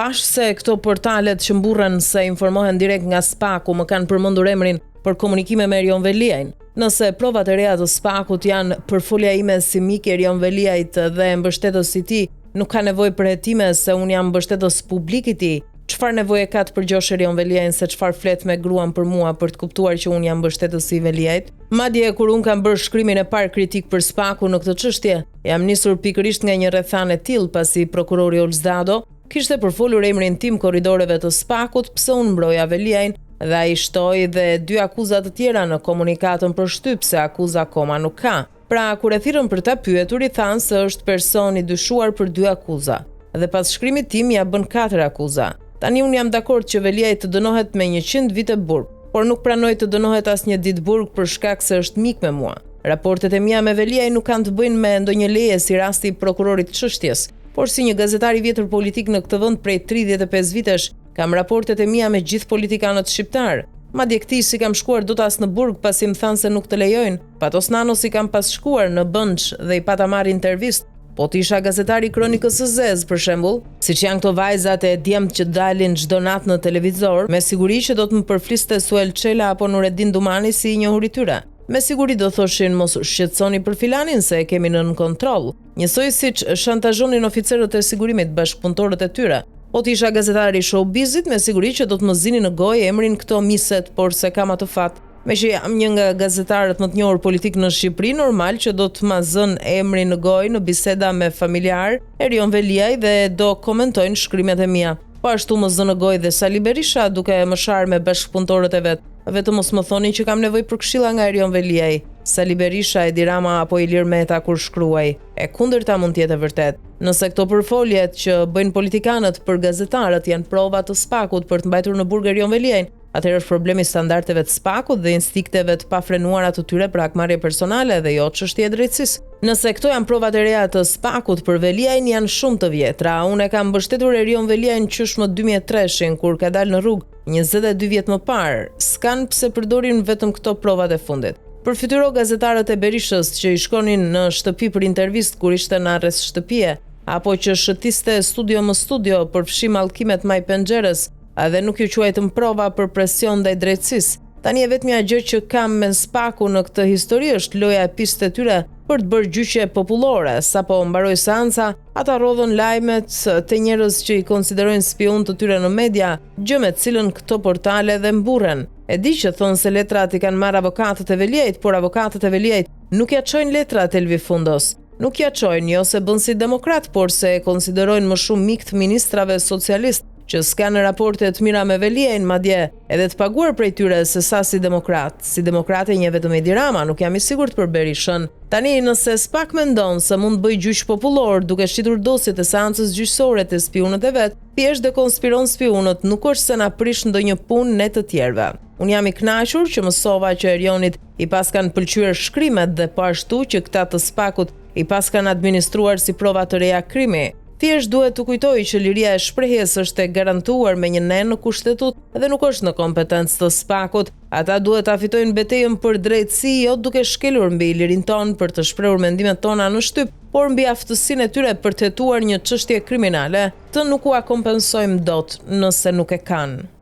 Pash se këto portalet që mburren se informohen direkt nga SPAK-u më kanë përmendur emrin për komunikime me Erion Veliajin. Nëse provat e reja të SPAK-ut janë për folja ime si mik e Erion Veliajit dhe mbështetës i tij, nuk ka nevojë për hetime se unë jam mbështetës publik i tij. Çfarë nevoje ka të përgjosh Erion Veliajin se çfarë flet me gruan për mua për të kuptuar që unë jam mbështetës i Veliajit? Madje kur unë kam bërë shkrimin e parë kritik për SPAK-u në këtë çështje, jam nisur pikërisht nga një rrethane tillë pasi prokurori Olzdado kishte përfolur emrin tim korridoreve të SPAK-ut pse unë mbroja Veliajin dhe ai shtoi dhe 2 akuza të tjera në komunikatën për shtyp se akuza akoma nuk ka. Pra kur e thirrën për ta pyetur i thanë se është person i dyshuar për 2 akuza dhe pas shkrimit tim ja bën 4 akuza. Tani unë jam dakord që Veliaj të dënohet me 100 vite burg, por nuk pranoj të dënohet asnjë ditë burg për shkak se është mik me mua. Raportet e mia me Veliaj nuk kanë të bëjnë me ndonjë leje si rasti i prokurorit të çështjes, por si një gazetar i vjetër politik në këtë vend prej 35 vitesh, kam raportet e mia me gjithë politikanët shqiptar. Madje këtij si kam shkuar dot as në burg pasi më thanë se nuk të lejojnë. Patos Nano si kam pas shkuar në Bënç dhe i pata marrë intervistë. Po të isha gazetari i Kronikës së Zezë, për shembull, siç janë këto vajzat e djemt që dalin çdo natë në televizor, me siguri që do të më përfliste Suel Çela apo Nureddin Dumani si i njohur i tyre. Me siguri do thoshin mos shqetësoni për filanin se e kemi nën kontroll. Njësoj siç shantazhonin oficerët e sigurimit bashkëpunëtorët e tyre. Po të isha gazetari i showbizit, me siguri që do të më zini në gojë emrin këto miset, por se kam atë fat. Me që jam një nga gazetarët më të njohur politik në Shqipëri, normal që do të ma zën emri në gojë në biseda me familjar Erion Veliaj dhe do komentojnë shkrimet e mia. Po ashtu më zën në gojë dhe Sali Berisha duke më sharë me bashkëpunëtorët e vet. Vetëm mos më thoni që kam nevojë për këshilla nga Erion Veliaj, Sali Berisha, Edi Rama apo Ilir Meta kur shkruaj. E kundërta mund të jetë e vërtet. Nëse këto përfoljet që bëjnë politikanët për gazetarët janë prova të SPAK-ut për të mbajtur në burg Erion Veliajin, atëherë është problemi standardeve të SPAK-ut dhe instinkteve të pafrenuara të tyre për hakmarrje personale dhe jo çështje drejtësisë. Nëse këto janë provat e reja të SPAK-ut për Veliajin janë shumë të vjetra. Unë e kam mbështetur Erion Veliajin qysh më 2003 kur ka dalë në rrugë 22 vjet më parë. S'kan pse përdorin vetëm këto provat e fundit. Përfytyro gazetarët e Berishës që i shkonin në shtëpi për intervistë kur ishte në arrest shtëpie, apo që shëtiste studio më studio për fshim mallkimet maj penxherës, edhe nuk ju quajtëm prova për presion ndaj drejtësisë. Tani e vetmja gjë që kam me SPAK-u në këtë histori është loja e pistë të tyre për të bërë gjyqje popullore. Sapo mbaroi seanca, ata rodhën lajmet të njerëz që i konsiderojnë spion të tyre në media, gjë me të cilën këto portale dhe mburren. E di që thonë se letrat i kanë marrë avokatët e Veliajit, por avokatët e Veliajit nuk ja çojnë letrat Elvi Fundos. Nuk ja çojnë jo se bën si demokrat, por se e konsiderojnë më shumë mik të ministrave socialist që s'kanë raporte të mira me Veliajin, madje edhe të paguar prej tyre se sa si demokrat. Si demokrate një vetëm Edi Rama, nuk jam i sigurt për Berishën. Tani nëse SPAK mendon se mund të bëj gjyq popullor duke shitur dosjet e seancës gjyqësore të spionët e vet, thjesht dekonspiron spionët, nuk është se na prish ndonjë punë ne të tjerëve. Unë jam i kënaqur që mësova që Erionit i pas kanë pëlqyer shkrimet dhe po ashtu që këta të SPAK-ut i pas kanë administruar si prova të reja krimi. Thjesht duhet të kujtoj që liria e shprehjes është e garantuar me një nen në kushtetut dhe nuk është në kompetencë të SPAK-ut. Ata duhet ta fitojnë betejën për drejtësi, jo duke shkelur mbi lirin ton për të shprehur mendimet tona në shtyp, por mbi aftësinë e tyre për të hetuar një çështje kriminale, të nuk ua kompensojmë dot nëse nuk e kanë.